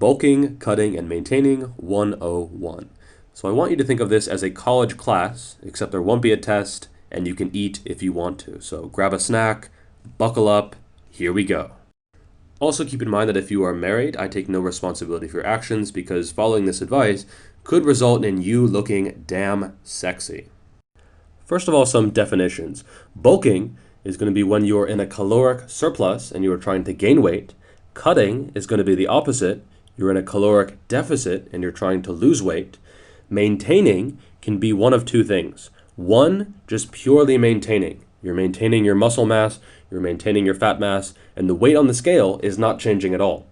Bulking, Cutting, and Maintaining 101. So I want you to think of this as a college class, except there won't be a test, and you can eat if you want to. So grab a snack, buckle up, here we go. Also keep in mind that if you are married, I take no responsibility for your actions because following this advice could result in you looking damn sexy. First of all, some definitions. Bulking is going to be when you're in a caloric surplus and you are trying to gain weight. Cutting is going to be the opposite. You're in a caloric deficit and you're trying to lose weight. Maintaining can be one of two things. One, just purely maintaining. You're maintaining your muscle mass, you're maintaining your fat mass, and the weight on the scale is not changing at all.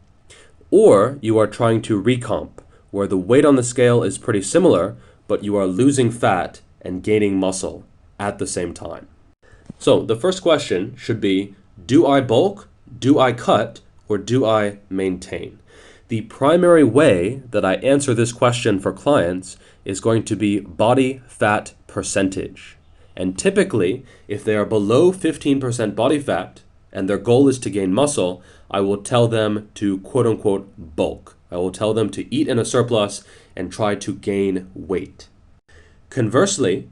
Or you are trying to recomp, where the weight on the scale is pretty similar, but you are losing fat and gaining muscle at the same time. So the first question should be, do I bulk, do I cut, or do I maintain? The primary way that I answer this question for clients is going to be body fat percentage. And typically, if they are below 15% body fat and their goal is to gain muscle, I will tell them to quote unquote bulk. I will tell them to eat in a surplus and try to gain weight. Conversely,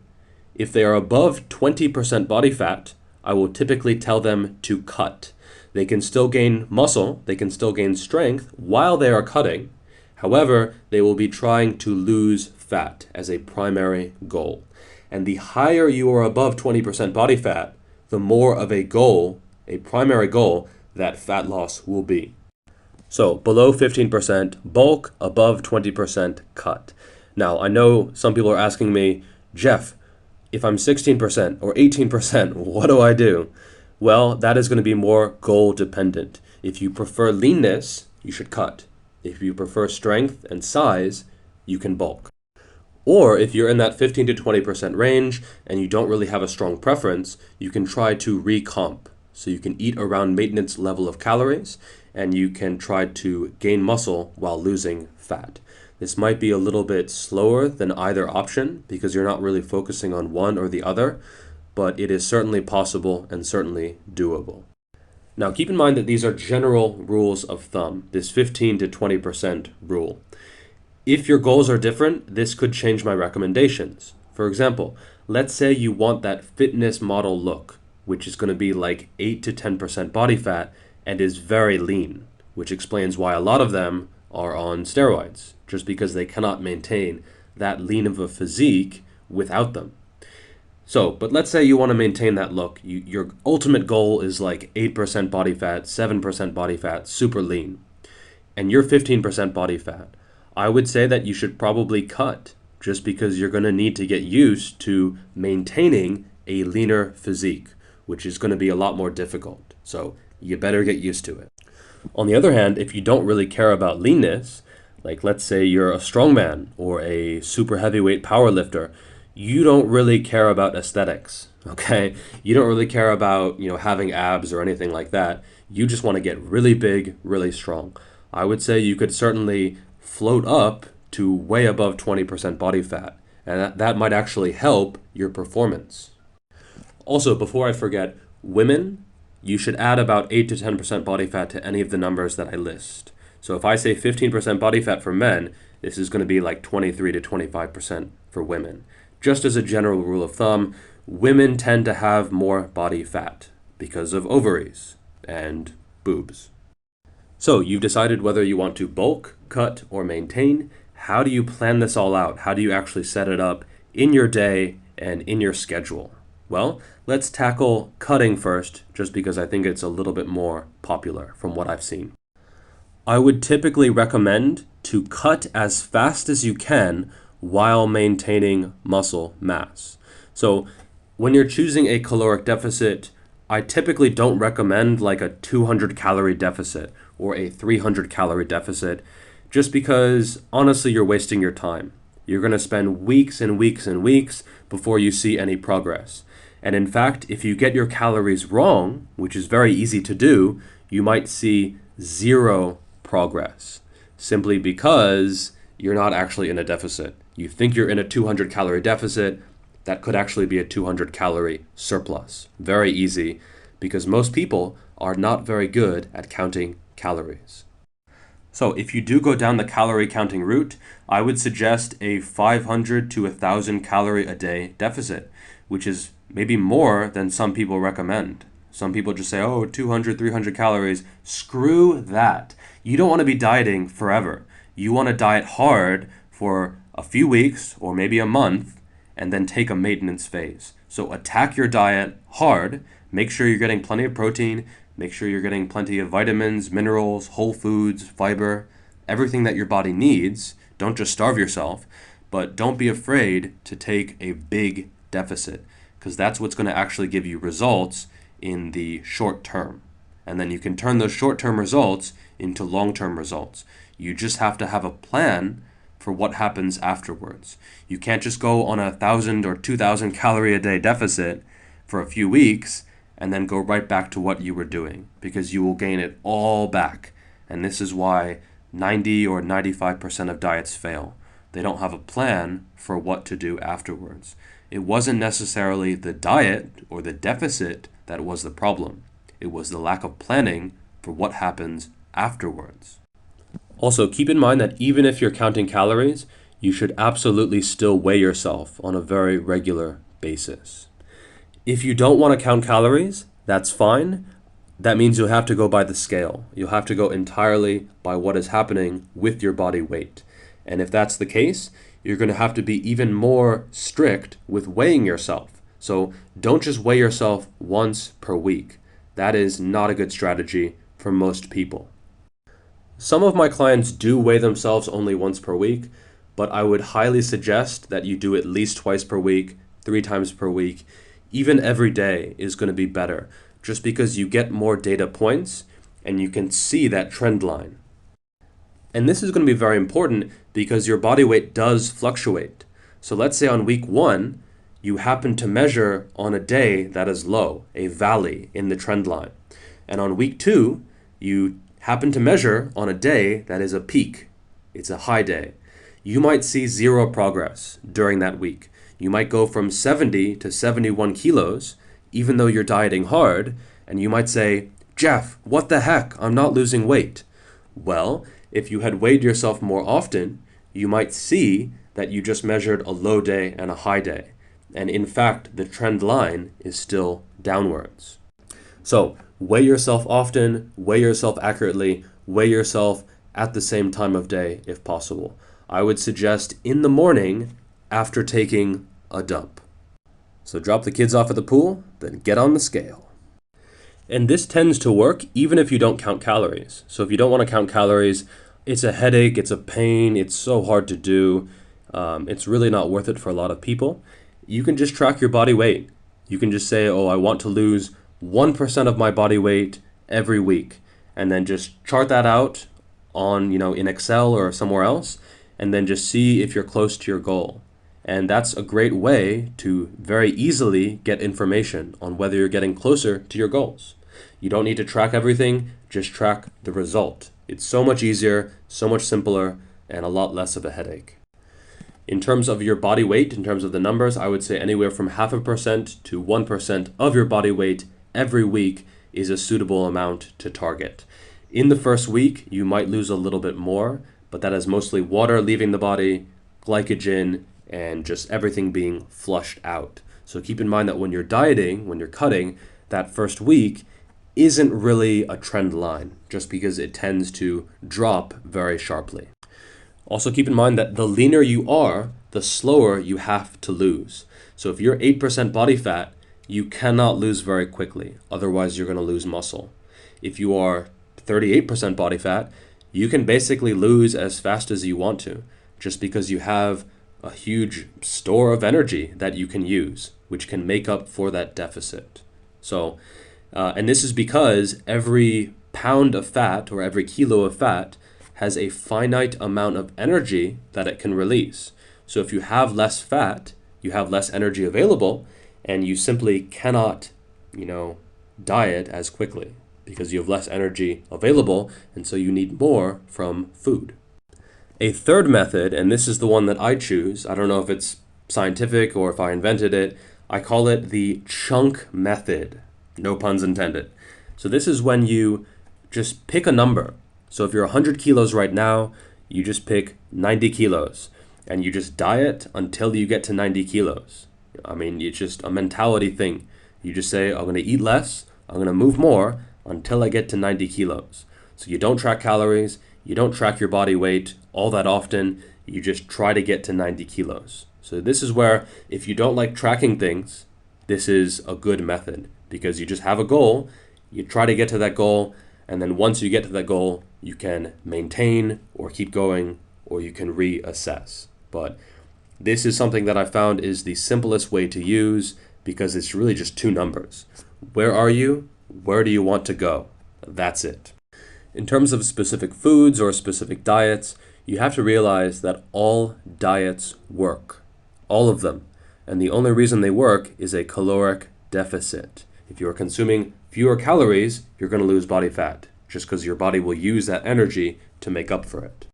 if they are above 20% body fat, I will typically tell them to cut. They can still gain muscle, they can still gain strength while they are cutting. However, they will be trying to lose fat as a primary goal. And the higher you are above 20% body fat, the more of a goal, a primary goal, that fat loss will be. So below 15% bulk, above 20% cut. Now, I know some people are asking me, Geoff, if I'm 16% or 18%, what do I do? Well, that is going to be more goal dependent. If you prefer leanness, you should cut. If you prefer strength and size, you can bulk. Or if you're in that 15 to 20% range and you don't really have a strong preference, you can try to recomp. So you can eat around maintenance level of calories and you can try to gain muscle while losing fat. This might be a little bit slower than either option because you're not really focusing on one or the other, but it is certainly possible and certainly doable. Now keep in mind that these are general rules of thumb, this 15 to 20% rule. If your goals are different, this could change my recommendations. For example, let's say you want that fitness model look, which is going to be like 8 to 10% body fat and is very lean, which explains why a lot of them are on steroids, just because they cannot maintain that lean of a physique without them. So, but let's say you want to maintain that look. Your ultimate goal is like 8% body fat, 7% body fat, super lean, and you're 15% body fat. I would say that you should probably cut just because you're going to need to get used to maintaining a leaner physique, which is going to be a lot more difficult. So you better get used to it. On the other hand, if you don't really care about leanness, like let's say you're a strongman or a super heavyweight powerlifter, you don't really care about aesthetics, okay? You don't really care about, having abs or anything like that. You just want to get really big, really strong. I would say you could certainly float up to way above 20% body fat, and that might actually help your performance. Also, before I forget, women, you should add about 8 to 10% body fat to any of the numbers that I list. So if I say 15% body fat for men, this is going to be like 23 to 25% for women. Just as a general rule of thumb, women tend to have more body fat because of ovaries and boobs. So you've decided whether you want to bulk, cut, or maintain. How do you plan this all out? How do you actually set it up in your day and in your schedule? Well, let's tackle cutting first, just because I think it's a little bit more popular from what I've seen. I would typically recommend to cut as fast as you can while maintaining muscle mass. So when you're choosing a caloric deficit, I typically don't recommend like a 200 calorie deficit or a 300 calorie deficit, just because honestly you're wasting your time. You're going to spend weeks and weeks and weeks before you see any progress. And in fact, if you get your calories wrong, which is very easy to do, you might see zero progress simply because you're not actually in a deficit. You think you're in a 200 calorie deficit, that could actually be a 200 calorie surplus. Very easy, because most people are not very good at counting calories. So if you do go down the calorie counting route, I would suggest a 500 to 1,000 calorie a day deficit, which is maybe more than some people recommend. Some people just say, oh, 200, 300 calories. Screw that. You don't want to be dieting forever. You want to diet hard for a few weeks or maybe a month and then take a maintenance phase. So attack your diet hard. Make sure you're getting plenty of protein. Make sure you're getting plenty of vitamins, minerals, whole foods, fiber, everything that your body needs. Don't just starve yourself, but don't be afraid to take a big deficit, because that's what's going to actually give you results in the short term. And then you can turn those short-term results into long-term results. You just have to have a plan for what happens afterwards. You can't just go on 1,000 or 2,000 calorie a day deficit for a few weeks and then go right back to what you were doing, because you will gain it all back. And this is why 90 or 95% of diets fail. They don't have a plan for what to do afterwards. It wasn't necessarily the diet or the deficit that was the problem. It was the lack of planning for what happens afterwards. Also, keep in mind that even if you're counting calories, you should absolutely still weigh yourself on a very regular basis. If you don't want to count calories, that's fine. That means you'll have to go by the scale. You'll have to go entirely by what is happening with your body weight. And if that's the case, you're going to have to be even more strict with weighing yourself. So don't just weigh yourself once per week. That is not a good strategy for most people. Some of my clients do weigh themselves only once per week, but I would highly suggest that you do at least twice per week, 3 times per week. Even every day is going to be better, just because you get more data points and you can see that trend line. And this is going to be very important because your body weight does fluctuate. So let's say on week 1, you happen to measure on a day that is low, a valley in the trend line. And on week 2, you happen to measure on a day that is a peak. It's a high day. You might see 0 progress during that week. You might go from 70 to 71 kilos, even though you're dieting hard, and you might say, Geoff, what the heck? I'm not losing weight. Well, if you had weighed yourself more often, you might see that you just measured a low day and a high day. And in fact, the trend line is still downwards. So weigh yourself often, weigh yourself accurately, weigh yourself at the same time of day if possible. I would suggest in the morning after taking a dump. So drop the kids off at the pool, then get on the scale. And this tends to work even if you don't count calories. So if you don't want to count calories, it's a headache, it's a pain, it's so hard to do. It's really not worth it for a lot of people. You can just track your body weight. You can just say, oh, I want to lose 1% of my body weight every week. And then just chart that out on, in Excel or somewhere else, and then just see if you're close to your goal. And that's a great way to very easily get information on whether you're getting closer to your goals. You don't need to track everything, just track the result. It's so much easier, so much simpler, and a lot less of a headache. In terms of your body weight, in terms of the numbers, I would say anywhere from 0.5% to 1% of your body weight every week is a suitable amount to target. In the first week, you might lose a little bit more, but that is mostly water leaving the body, glycogen, and just everything being flushed out. So keep in mind that when you're dieting, when you're cutting, that first week isn't really a trend line, just because it tends to drop very sharply. Also keep in mind that the leaner you are, the slower you have to lose. So if you're 8% body fat, you cannot lose very quickly, otherwise you're going to lose muscle. If you are 38% body fat, you can basically lose as fast as you want to, just because you have a huge store of energy that you can use, which can make up for that deficit. So, and this is because every pound of fat or every kilo of fat has a finite amount of energy that it can release. So if you have less fat, you have less energy available, and you simply cannot, diet as quickly because you have less energy available, and so you need more from food. A third method, and this is the one that I choose, I don't know if it's scientific or if I invented it, I call it the chunk method. No puns intended. So this is when you just pick a number. So if you're 100 kilos right now, you just pick 90 kilos and you just diet until you get to 90 kilos. I mean, it's just a mentality thing. You just say, I'm going to eat less, I'm going to move more until I get to 90 kilos. So you don't track calories, you don't track your body weight all that often, you just try to get to 90 kilos. So this is where, if you don't like tracking things, this is a good method, because you just have a goal, you try to get to that goal, and then once you get to that goal, you can maintain or keep going, or you can reassess. But this is something that I found is the simplest way to use, because it's really just two numbers. Where are you? Where do you want to go? That's it. In terms of specific foods or specific diets, you have to realize that all diets work. All of them. And the only reason they work is a caloric deficit. If you're consuming fewer calories, you're going to lose body fat, just because your body will use that energy to make up for it.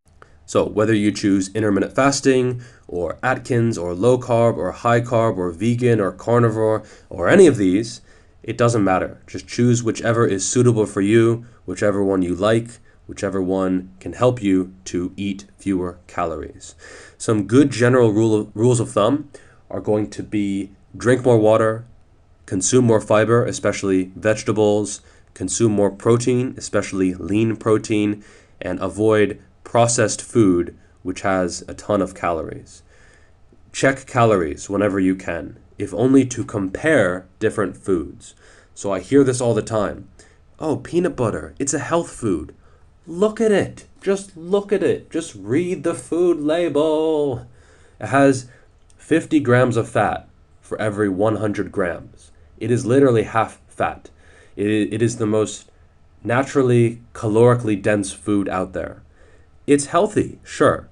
So whether you choose intermittent fasting or Atkins or low carb or high carb or vegan or carnivore or any of these, it doesn't matter. Just choose whichever is suitable for you, whichever one you like, whichever one can help you to eat fewer calories. Some good general rules of thumb are going to be drink more water, consume more fiber, especially vegetables, consume more protein, especially lean protein, and avoid processed food, which has a ton of calories. Check calories whenever you can, if only to compare different foods. So I hear this all the time. Oh, peanut butter, it's a health food. Look at it. Just look at it. Just read the food label. It has 50 grams of fat for every 100 grams. It is literally half fat. It is the most naturally calorically dense food out there. It's healthy, sure,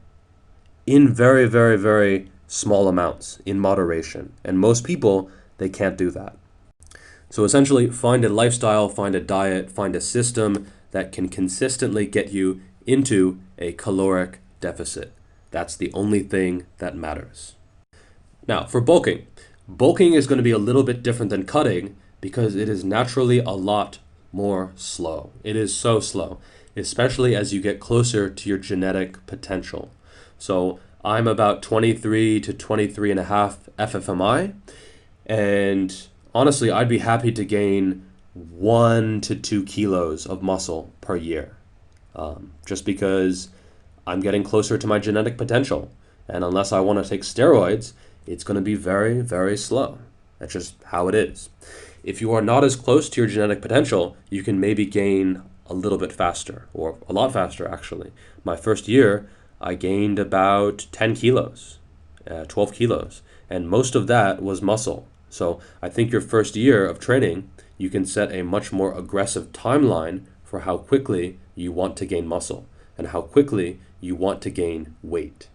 in very, very, very small amounts, in moderation. And most people, they can't do that. So essentially, find a lifestyle, find a diet, find a system that can consistently get you into a caloric deficit. That's the only thing that matters. Now, for bulking. Bulking is going to be a little bit different than cutting because it is naturally a lot more slow. It is so slow, especially as you get closer to your genetic potential. So I'm about 23 to 23 and a half FFMI, and honestly, I'd be happy to gain 1 to 2 kilos of muscle per year, just because I'm getting closer to my genetic potential. And unless I want to take steroids, it's going to be very, very slow. That's just how it is. If you are not as close to your genetic potential, you can maybe gain a little bit faster, or a lot faster actually. My first year, I gained about 10 kilos, 12 kilos, and most of that was muscle. So I think your first year of training, you can set a much more aggressive timeline for how quickly you want to gain muscle and how quickly you want to gain weight.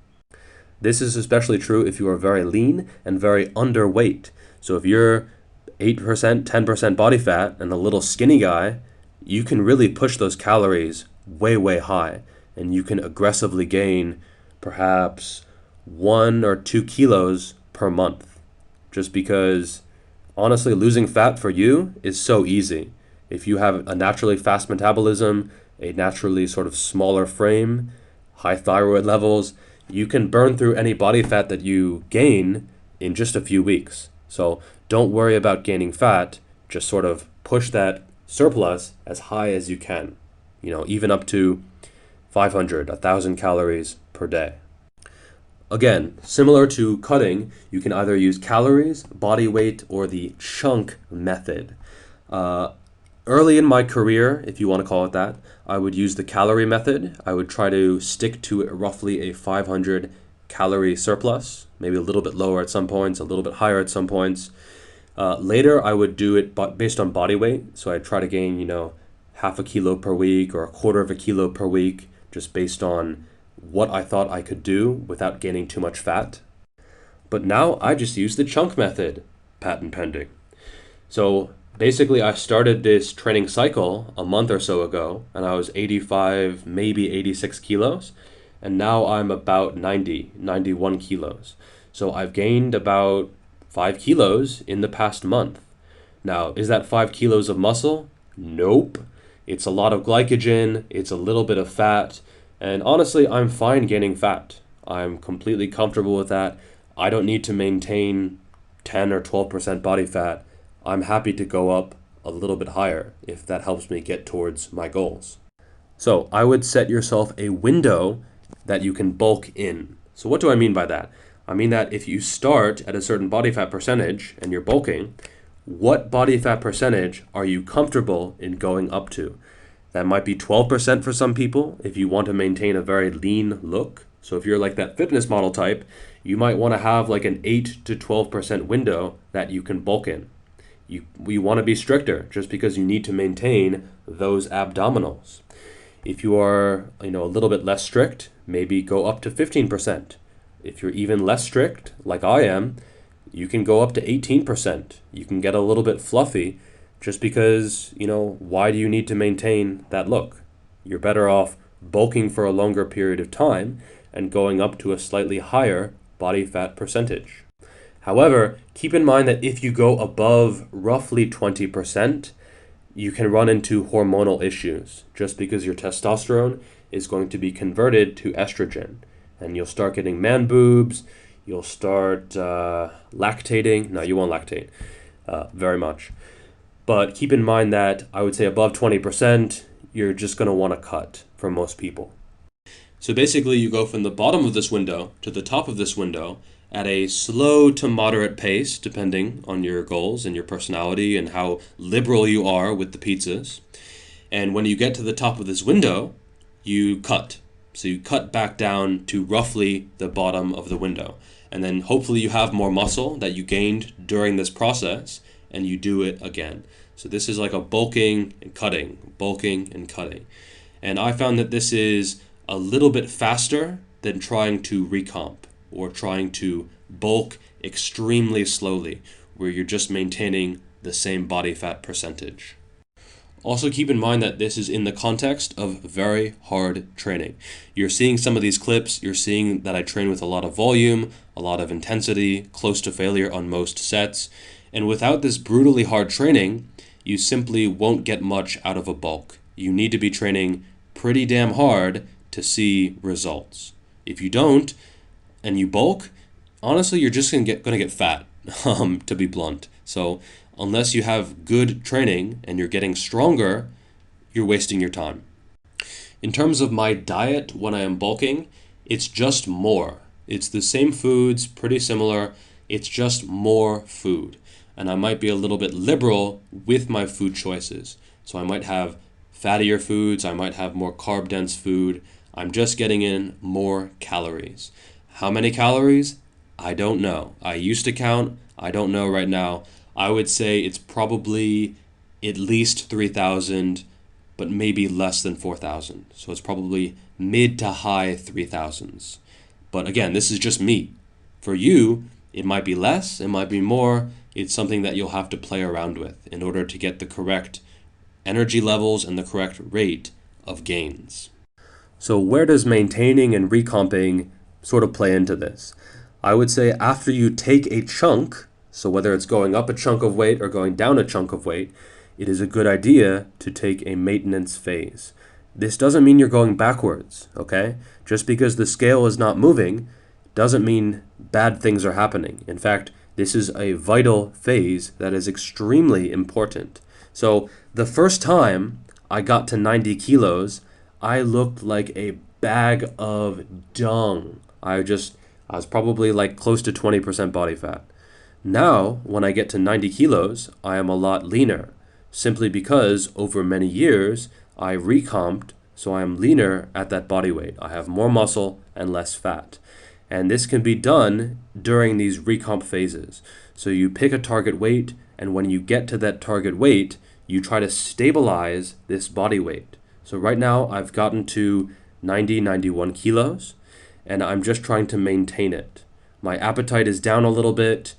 This is especially true if you are very lean and very underweight. So if you're 8%, 10% body fat and a little skinny guy, you can really push those calories way, way high. And you can aggressively gain perhaps 1 or 2 kilos per month. Just because, honestly, losing fat for you is so easy. If you have a naturally fast metabolism, a naturally sort of smaller frame, high thyroid levels, you can burn through any body fat that you gain in just a few weeks. So don't worry about gaining fat, just sort of push that surplus as high as you can, even up to 500, 1,000 calories per day. Again, similar to cutting, you can either use calories, body weight, or the chunk method. Early in my career, if you want to call it that, I would use the calorie method. I would try to stick to roughly a 500 calorie surplus, maybe a little bit lower at some points, a little bit higher at some points. Later, I would do it based on body weight. So I'd try to gain, half a kilo per week or a quarter of a kilo per week, just based on what I thought I could do without gaining too much fat. But now I just use the chunk method, patent pending. So basically, I started this training cycle a month or so ago, and I was 85, maybe 86 kilos, and now I'm about 90, 91 kilos. So I've gained about 5 kilos in the past month. Now, is that 5 kilos of muscle? Nope. It's a lot of glycogen, it's a little bit of fat, and honestly, I'm fine gaining fat. I'm completely comfortable with that. I don't need to maintain 10 or 12% body fat. I'm happy to go up a little bit higher if that helps me get towards my goals. So I would set yourself a window that you can bulk in. So what do I mean by that? I mean that if you start at a certain body fat percentage and you're bulking, what body fat percentage are you comfortable in going up to? That might be 12% for some people if you want to maintain a very lean look. So if you're like that fitness model type, you might want to have like an 8 to 12% window that you can bulk in. You want to be stricter just because you need to maintain those abdominals. If you are, a little bit less strict, maybe go up to 15%. If you're even less strict, like I am, you can go up to 18%. You can get a little bit fluffy just because, why do you need to maintain that look? You're better off bulking for a longer period of time and going up to a slightly higher body fat percentage. However, keep in mind that if you go above roughly 20%, you can run into hormonal issues just because your testosterone is going to be converted to estrogen. And you'll start getting man boobs, you'll start lactating. No, you won't lactate very much. But keep in mind that I would say above 20%, you're just going to want to cut for most people. So basically you go from the bottom of this window to the top of this window at a slow to moderate pace, depending on your goals and your personality and how liberal you are with the pizzas. And when you get to the top of this window, you cut. So you cut back down to roughly the bottom of the window. And then hopefully you have more muscle that you gained during this process and you do it again. So this is like a bulking and cutting, bulking and cutting. And I found that this is a little bit faster than trying to recomp or trying to bulk extremely slowly, where you're just maintaining the same body fat percentage. Also keep in mind that this is in the context of very hard training. You're seeing some of these clips, you're seeing that I train with a lot of volume, a lot of intensity, close to failure on most sets, and without this brutally hard training, you simply won't get much out of a bulk. You need to be training pretty damn hard to see results. If you don't, and you bulk, honestly, you're just gonna get fat, to be blunt. So unless you have good training and you're getting stronger, you're wasting your time. In terms of my diet when I am bulking, it's just more. It's the same foods, pretty similar. It's just more food. And I might be a little bit liberal with my food choices. So I might have fattier foods, I might have more carb-dense food. I'm just getting in more calories. How many calories? I don't know. I used to count. I don't know right now. I would say it's probably at least 3,000, but maybe less than 4,000. So it's probably mid to high 3,000s. But again, this is just me. For you, it might be less, it might be more. It's something that you'll have to play around with in order to get the correct energy levels and the correct rate of gains. So where does maintaining and recomping sort of play into this? I would say after you take a chunk, so whether it's going up a chunk of weight or going down a chunk of weight, it is a good idea to take a maintenance phase. This doesn't mean you're going backwards, okay? Just because the scale is not moving doesn't mean bad things are happening. In fact, this is a vital phase that is extremely important. So the first time I got to 90 kilos, I looked like a bag of dung. I was probably like close to 20% body fat. Now, when I get to 90 kilos, I am a lot leaner, simply because over many years, I recomped, so I am leaner at that body weight. I have more muscle and less fat. And this can be done during these recomp phases. So you pick a target weight, and when you get to that target weight, you try to stabilize this body weight. So right now, I've gotten to 90, 91 kilos, and I'm just trying to maintain it. My appetite is down a little bit.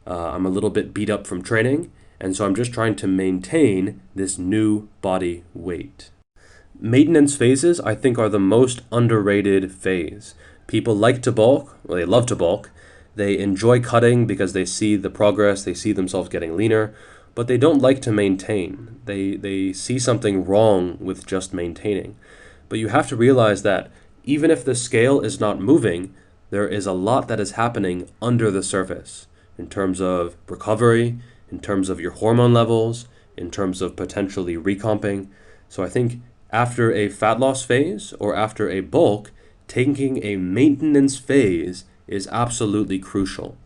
I'm a little bit beat up from training, and so I'm just trying to maintain this new body weight. Maintenance phases, I think, are the most underrated phase. People like to bulk, well, they love to bulk. They enjoy cutting because they see the progress, they see themselves getting leaner. but they don't like to maintain. They see something wrong with just maintaining. But you have to realize that even if the scale is not moving, there is a lot that is happening under the surface in terms of recovery, in terms of your hormone levels, in terms of potentially recomping. So I think after a fat loss phase or after a bulk, taking a maintenance phase is absolutely crucial.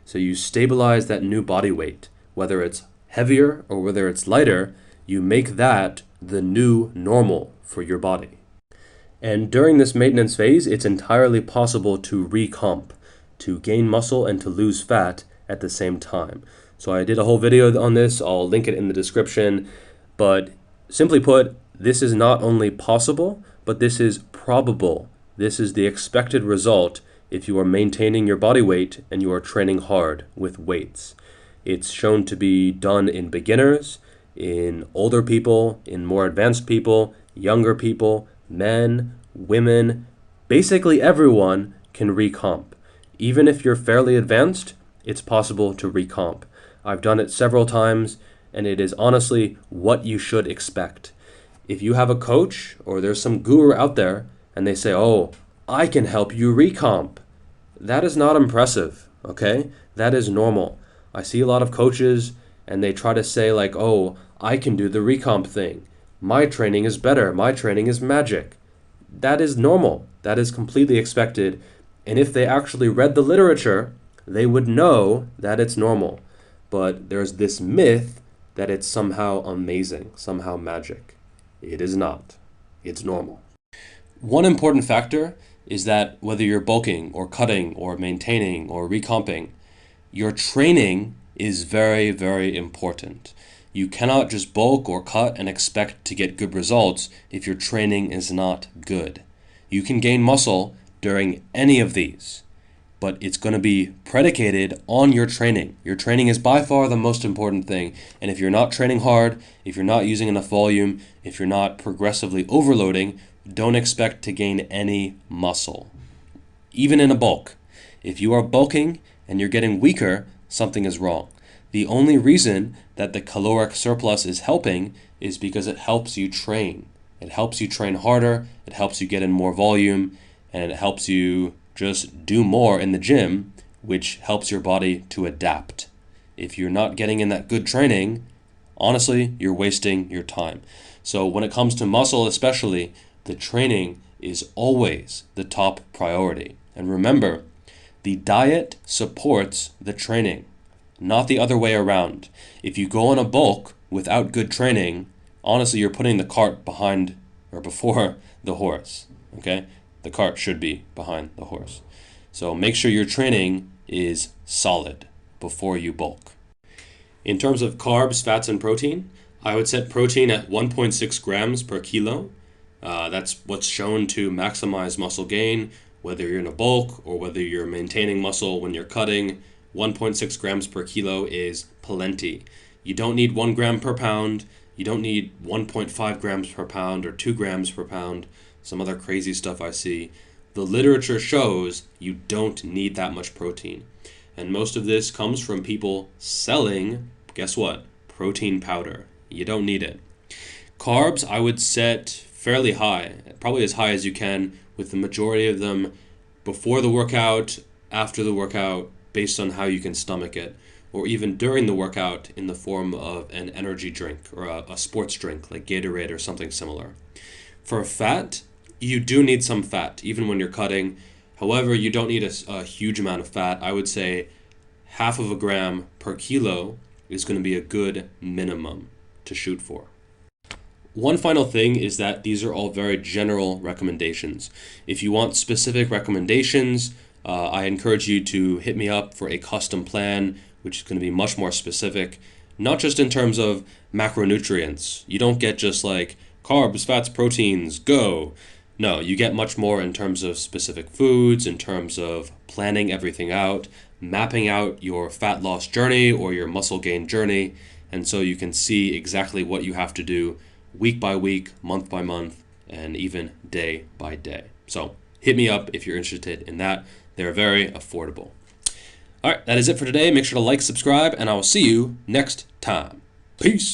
So you stabilize that new body weight, whether it's heavier or whether it's lighter, you make that the new normal for your body. And during this maintenance phase, it's entirely possible to recomp, to gain muscle and to lose fat at the same time. So I did a whole video on this. I'll link it in the description. But simply put, this is not only possible, but this is probable. This is the expected result if you are maintaining your body weight and you are training hard with weights. It's shown to be done in beginners, in older people, in more advanced people, younger people, men, women, basically everyone can recomp. Even if you're fairly advanced, it's possible to recomp. I've done it several times, and it is honestly what you should expect. If you have a coach or there's some guru out there and they say, oh, I can help you recomp, that is not impressive, okay? That is normal. I see a lot of coaches and they try to say like, oh, I can do the recomp thing. My training is better. My training is magic. That is normal. That is completely expected. And if they actually read the literature, they would know that it's normal. But there's this myth that it's somehow amazing, somehow magic. It is not. It's normal. One important factor is that whether you're bulking or cutting or maintaining or recomping, your training is very, very important. You cannot just bulk or cut and expect to get good results if your training is not good. You can gain muscle during any of these, but it's going to be predicated on your training. Your training is by far the most important thing. And if you're not training hard, if you're not using enough volume, if you're not progressively overloading, don't expect to gain any muscle. Even in a bulk. If you are bulking and you're getting weaker, something is wrong. The only reason that the caloric surplus is helping is because it helps you train. It helps you train harder, it helps you get in more volume, and it helps you just do more in the gym, which helps your body to adapt. If you're not getting in that good training, honestly, you're wasting your time. So when it comes to muscle especially, the training is always the top priority. And remember, the diet supports the training, not the other way around. If you go on a bulk without good training, honestly, you're putting the cart behind or before the horse, okay? The cart should be behind the horse. So make sure your training is solid before you bulk. In terms of carbs, fats, and protein, I would set protein at 1.6 grams per kilo. That's what's shown to maximize muscle gain, whether you're in a bulk or whether you're maintaining muscle when you're cutting. 1.6 grams per kilo is plenty. You don't need 1 gram per pound. You don't need 1.5 grams per pound or 2 grams per pound. Some other crazy stuff I see. The literature shows you don't need that much protein. And most of this comes from people selling, guess what? Protein powder. You don't need it. Carbs, I would set fairly high, probably as high as you can, with the majority of them before the workout, after the workout, based on how you can stomach it, or even during the workout in the form of an energy drink or a sports drink like Gatorade or something similar. For fat, you do need some fat, even when you're cutting. However, you don't need a huge amount of fat. I would say 0.5 gram per kilo is going to be a good minimum to shoot for. One final thing is that these are all very general recommendations. If you want specific recommendations, I encourage you to hit me up for a custom plan, which is going to be much more specific, not just in terms of macronutrients. You don't get just like carbs, fats, proteins, go. No, you get much more in terms of specific foods, in terms of planning everything out, mapping out your fat loss journey or your muscle gain journey, and so you can see exactly what you have to do week by week, month by month, and even day by day. So hit me up if you're interested in that. They're very affordable. All right, that is it for today. Make sure to like, subscribe, and I will see you next time. Peace.